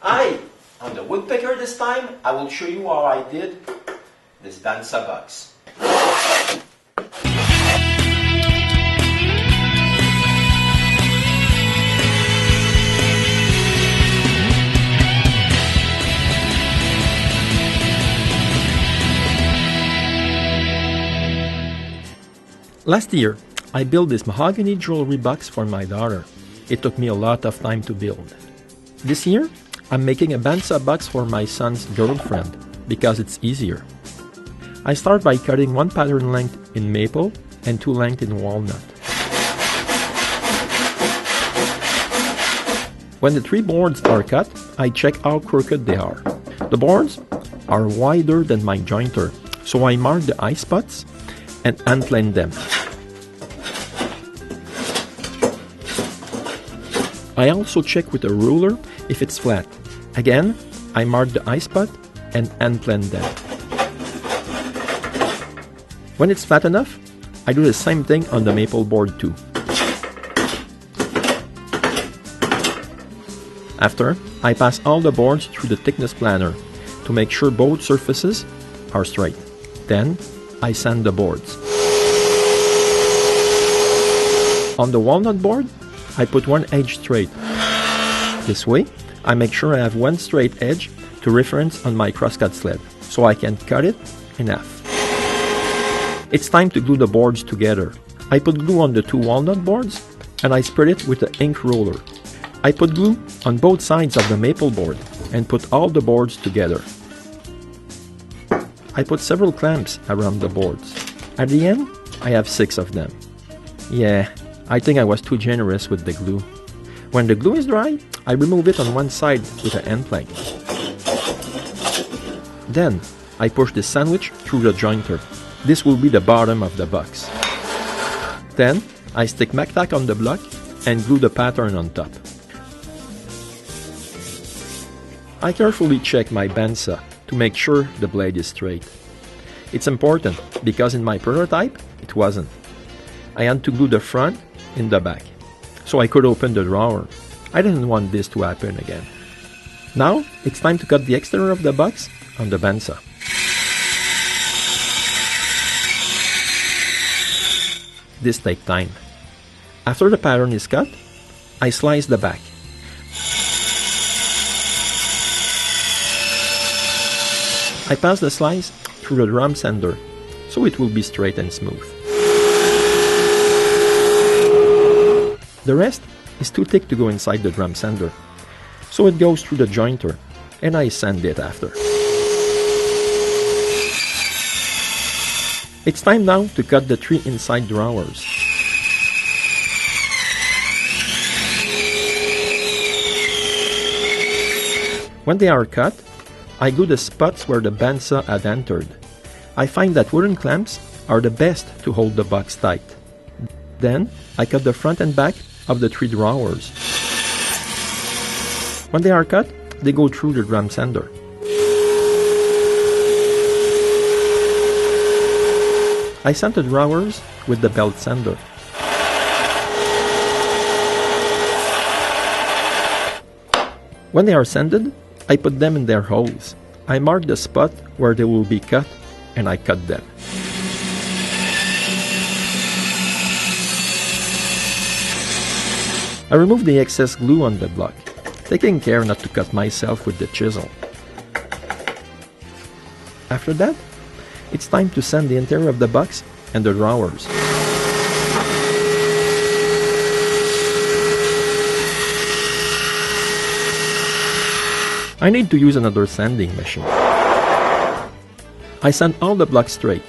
On the Woodpecker this time, I will show you how I did this Bandsaw box. Last year, I built this mahogany jewelry box for my daughter. It took me a lot of time to build. This year, I'm making a Bandsaw box for my son's girlfriend because it's easier. I start by cutting one pattern length in maple and 2 lengths in walnut. When the 3 boards are cut, I check how crooked they are. The boards are wider than my jointer, so I mark the eye spots and unplane them. I also check with a ruler if it's flat. Again, I mark the eye spot and unplane them. When it's flat enough, I do the same thing on the maple board too. After, I pass all the boards through the thickness planner to make sure both surfaces are straight. Then, I sand the boards. On the walnut board, I put one edge straight. This way, I make sure I have one straight edge to reference on my crosscut sled, so I can cut it in half. It's time to glue the boards together. I put glue on the 2 walnut boards, and I spread it with the ink roller. I put glue on both sides of the maple board, and put all the boards together. I put several clamps around the boards. At the end, I have 6 of them. Yeah, I think I was too generous with the glue. When the glue is dry, I remove it on one side with an end plank. Then, I push the sandwich through the jointer. This will be the bottom of the box. Then, I stick Mac-Tac on the block and glue the pattern on top. I carefully check my bandsaw to make sure the blade is straight. It's important because in my prototype, it wasn't. I had to glue the front in the back, so I could open the drawer. I didn't want this to happen again. Now, it's time to cut the exterior of the box on the bandsaw. This takes time. After the pattern is cut, I slice the back. I pass the slice through the drum sander, so it will be straight and smooth. The rest is too thick to go inside the drum sander, so it goes through the jointer, and I sand it after. It's time now to cut the 3 inside drawers. When they are cut, I glue the spots where the bandsaw had entered. I find that wooden clamps are the best to hold the box tight. Then, I cut the front and back of the 3 drawers. When they are cut, they go through the drum sander. I sand the drawers with the belt sander. When they are sanded, I put them in their holes. I mark the spot where they will be cut, and I cut them. I remove the excess glue on the block, taking care not to cut myself with the chisel. After that, it's time to sand the interior of the box and the drawers. I need to use another sanding machine. I sand all the blocks straight.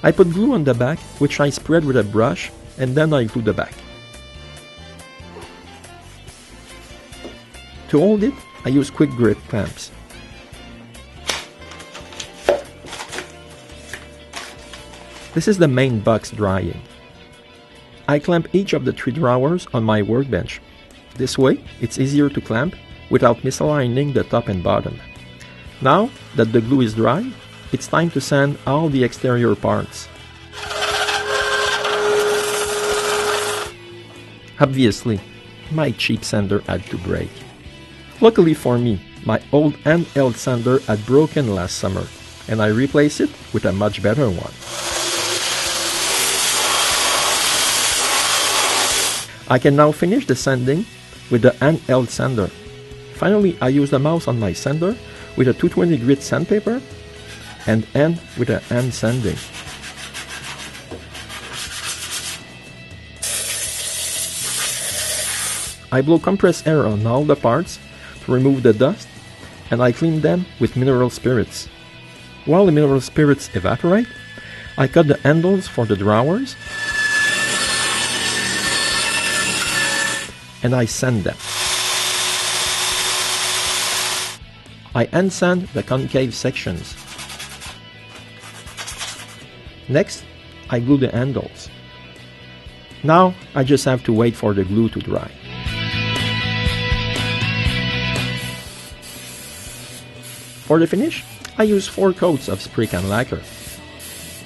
I put glue on the back, which I spread with a brush, and then I glue the back. To hold it, I use quick grip clamps. This is the main box drying. I clamp each of the 3 drawers on my workbench. This way, it's easier to clamp without misaligning the top and bottom. Now that the glue is dry, it's time to sand all the exterior parts. Obviously, my cheap sander had to break. Luckily for me, my old handheld sander had broken last summer, and I replaced it with a much better one. I can now finish the sanding with the handheld sander. Finally, I use the mouse on my sander with a 220 grit sandpaper and end with a hand sanding. I blow compressed air on all the parts to remove the dust, and I clean them with mineral spirits. While the mineral spirits evaporate, I cut the handles for the drawers and I sand them. I hand sand the concave sections. Next, I glue the handles. Now I just have to wait for the glue to dry. For the finish, I use 4 coats of spray can lacquer,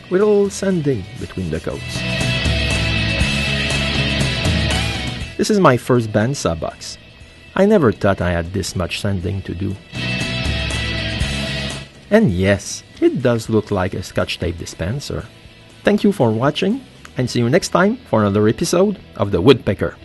with a little sanding between the coats. This is my first Bandsaw box. I never thought I had this much sanding to do. And yes, it does look like a Scotch tape dispenser. Thank you for watching, and see you next time for another episode of the Woodpecker.